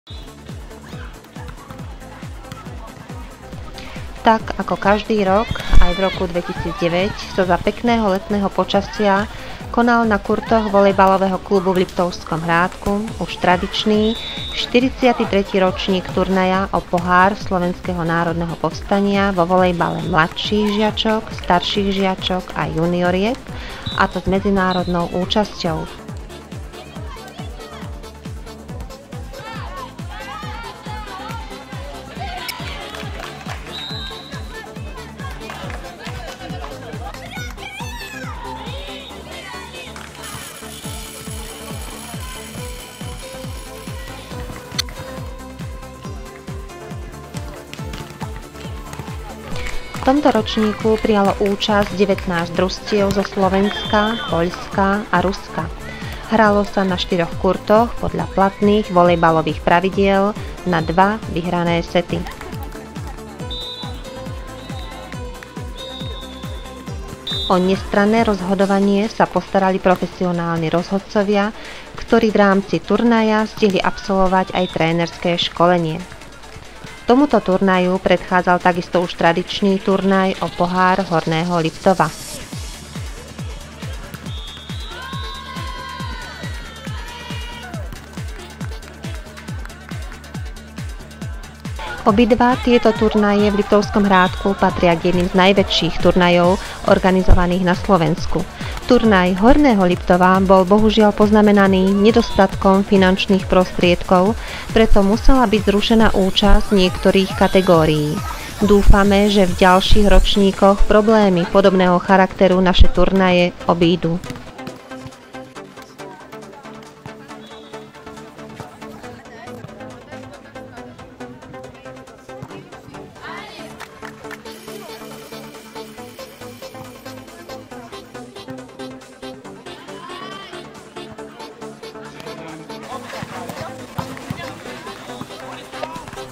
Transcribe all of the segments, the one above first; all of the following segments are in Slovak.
Tak ako každý rok, aj v roku 2009 sa za pekného letného počasia konal na kurtoch volejbalového klubu v Liptovskom Hrádku už tradičný 43. ročník turnaja o pohár Slovenského národného povstania vo volejbale mladších žiačok, starších žiačok a junioriek, a to s medzinárodnou účasťou. V tomto ročníku prijalo účasť 19 družstiev zo Slovenska, Poľska a Ruska. Hralo sa na 4 kurtoch podľa platných volejbalových pravidiel na 2 vyhrané sety. O nestranné rozhodovanie sa postarali profesionálni rozhodcovia, ktorí v rámci turnaja stihli absolvovať aj trénerské školenie. Tomuto turnaju predchádzal takisto už tradičný turnaj o pohár Horného Liptova. Obidva tieto turnaje v Liptovskom Hrádku patria k jedným z najväčších turnajov organizovaných na Slovensku. Turnaj Horného Liptova bol bohužiaľ poznamenaný nedostatkom finančných prostriedkov, preto musela byť zrušená účasť niektorých kategórií. Dúfame, že v ďalších ročníkoch problémy podobného charakteru naše turnaje obídu.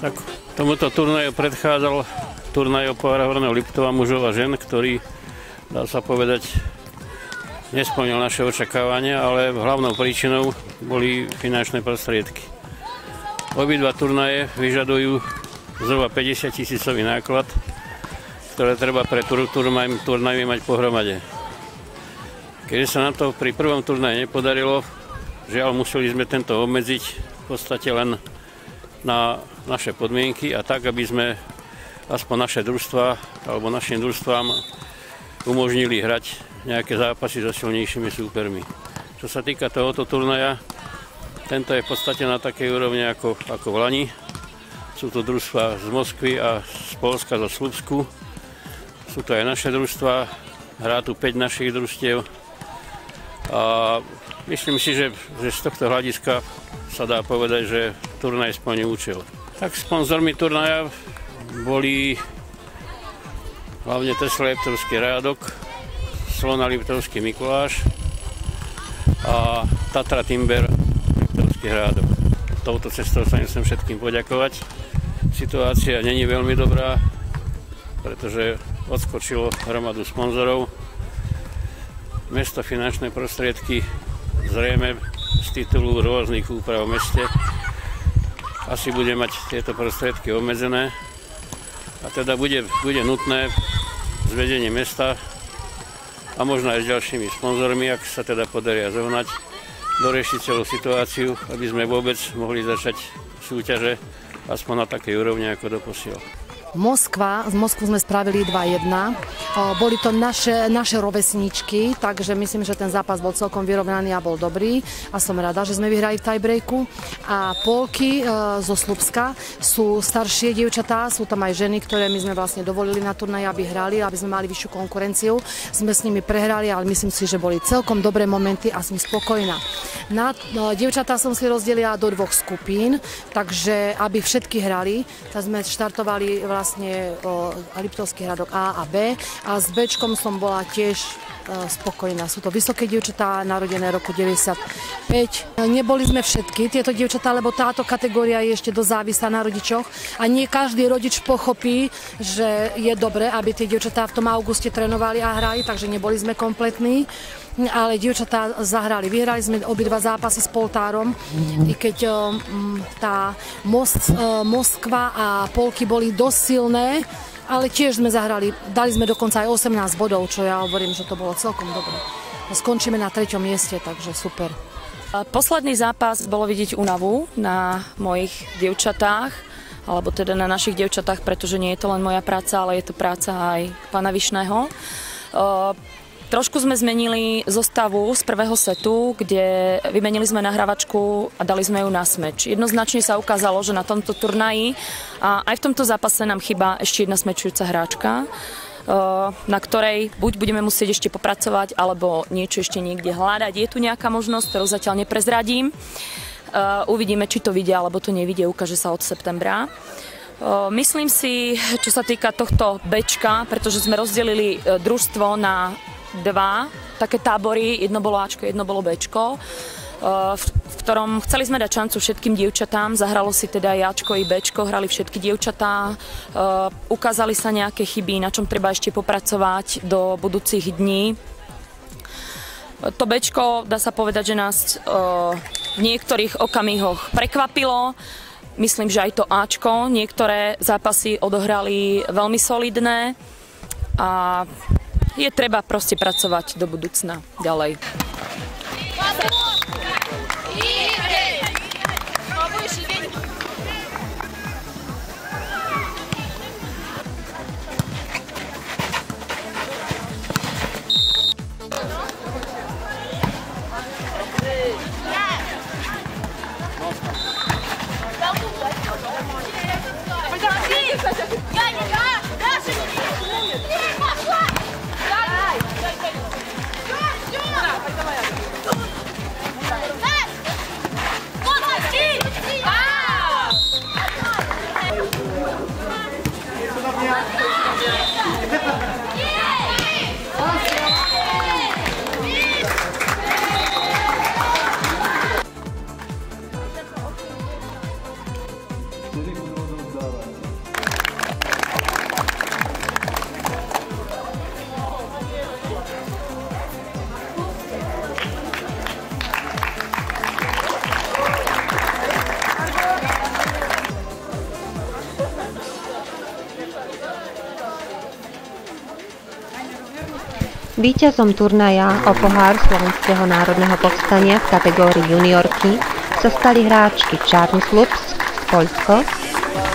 Tak tomuto turnaju predchádzal turnaj o pohár Horného Liptova mužov a žen, ktorý, dá sa povedať, nesplnil naše očakávania, ale hlavnou príčinou boli finančné prostriedky. Obidva turnaje vyžadujú zhruba 50 000 náklad, ktoré treba pre turnaj mať pohromade. Keďže sa nám to pri prvom turnaji nepodarilo, žiaľ museli sme tento obmedziť v podstate len na naše podmienky a tak, aby sme aspoň naše družstva alebo našim družstvám umožnili hrať nejaké zápasy so silnejšími súpermi. Čo sa týka tohoto turnaja, tento je v podstate na takej úrovni ako v lani. Sú to družstva z Moskvy a z Poľska, zo Slupsku. Sú to aj naše družstva, hrá tu 5 našich družstiev. A myslím si, že z tohto hľadiska sa dá povedať, že turnaj splní účel. Tak sponzormi turnaja boli hlavne Tesla Liptovský Riadok, Slona Liptovský Mikuláš a Tatra Timber Liptovský Hrádok. Touto cestou sa chcem všetkým poďakovať. Situácia není veľmi dobrá, pretože odskočilo hromadu sponzorov. Mesto finančné prostriedky zrejme z titulu rôznych úprav v meste asi bude mať tieto prostriedky obmedzené a teda bude nutné z vedenia mesta a možno aj s ďalšími sponzormi, ak sa teda podaria zohnať, doriešiť celú situáciu, aby sme vôbec mohli začať súťaže aspoň na takej úrovni ako doposiaľ. Z Moskvu sme spravili 2-1. Boli to naše rovesničky, takže myslím, že ten zápas bol celkom vyrovnaný a bol dobrý. A som rada, že sme vyhrali v tiebreaku. A Polky zo Slupska sú staršie dievčatá, sú tam aj ženy, ktoré my sme vlastne dovolili na turnaji, aby hrali, aby sme mali vyššiu konkurenciu. Sme s nimi prehrali, ale myslím si, že boli celkom dobré momenty a som spokojná. Dievčatá som si rozdelila do 2 skupín, takže aby všetky hrali, tak sme štartovali vlastne Liptovský Hrádok A a B a s Bčkom som bola tiež spokojná. Sú to vysoké dievčatá, narodené roku 95. Neboli sme všetky tieto dievčatá, lebo táto kategória je ešte dosť závislá na rodičoch a nie každý rodič pochopí, že je dobre, aby tie dievčatá v tom auguste trénovali a hrali, takže neboli sme kompletní. Ale dievčatá zahrali. Vyhrali sme obidva zápasy s Poltárom, i keď tá Moskva a Polky boli dosť silné, ale tiež sme zahrali. Dali sme dokonca aj 18 bodov, čo ja hovorím, že to bolo celkom dobre. Skončíme na 3. mieste, takže super. Posledný zápas bolo vidieť únavu na mojich dievčatách, alebo teda na našich dievčatách, pretože nie je to len moja práca, ale je to práca aj pána Vyšného. Trošku sme zmenili zostavu z prvého setu, kde vymenili sme nahrávačku a dali sme ju na smeč. Jednoznačne sa ukázalo, že na tomto turnaji a aj v tomto zápase nám chýba ešte jedna smečujúca hráčka, na ktorej buď budeme musieť ešte popracovať, alebo niečo ešte niekde hľadať. Je tu nejaká možnosť, ktorú zatiaľ neprezradím. Uvidíme, či to vidia, alebo to nevidia, ukáže sa od septembra. Myslím si, čo sa týka tohto Bčka, pretože sme rozdelili družstvo na dva také tábory, jedno bolo Ačko, jedno bolo Bčko, v ktorom chceli sme dať šancu všetkým dievčatám, zahralo si teda aj Ačko i Bčko, hrali všetky dievčatá, ukázali sa nejaké chyby, na čom treba ešte popracovať do budúcich dní. To Bčko, dá sa povedať, že nás v niektorých okamihoch prekvapilo. Myslím, že aj to Ačko, niektoré zápasy odohrali veľmi solidné a je treba proste pracovať do budúcna ďalej. Víťazom turnaja o pohár Slovenského národného povstania v kategórii juniorky sa stali hráčky Čárny Slups z Poľsko.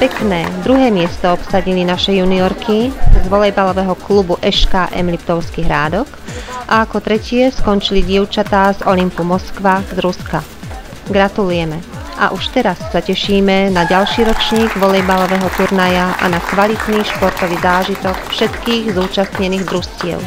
Pekné druhé miesto obsadili naše juniorky z volejbalového klubu SKM Liptovský Hrádok a ako tretie skončili dievčatá z Olympu Moskva z Ruska. Gratulujeme a už teraz sa tešíme na ďalší ročník volejbalového turnaja a na kvalitný športový zážitok všetkých zúčastnených družstiev.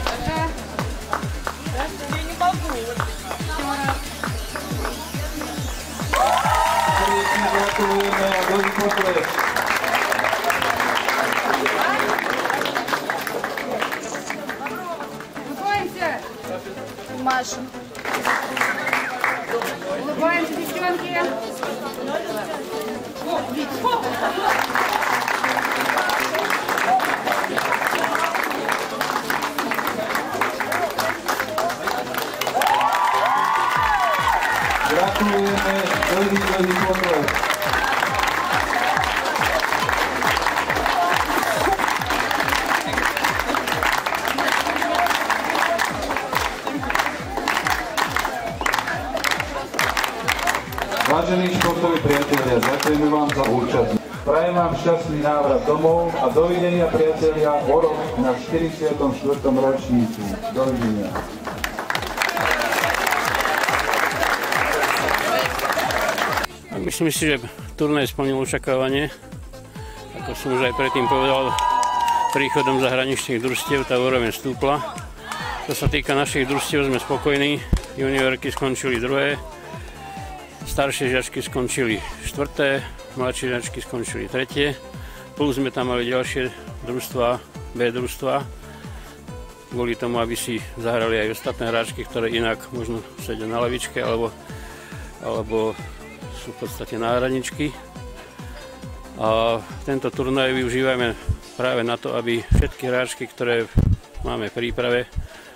Маша. Улыбаемся, девчонки. Gratulujeme, veľmi potlesk. Vážení športoví priatelia, ďakujeme vám za účasť. Prajem vám šťastný návrat domov a dovidenia priatelia o rok na 44. ročníku. Dovidenia. Myslím si, že turnaj splnil očakávanie. Ako som už aj predtým povedal, príchodom zahraničných družstiev tá úroveň stúpla. Čo sa týka našich družstiev, sme spokojní. Juniorky skončili druhé, staršie žiačky skončili štvrté, mladšie žiačky skončili tretie. Plus sme tam mali ďalšie družstva, B družstva. kvôli tomu, aby si zahrali aj ostatné hráčky, ktoré inak možno sedia na lavičke alebo sú v podstate náhradničky. A tento turnaj využívame práve na to, aby všetky hráčky, ktoré máme v príprave,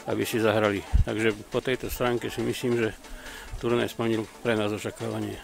aby si zahrali. Takže po tejto stránke si myslím, že turnaj splnil pre nás očakávanie.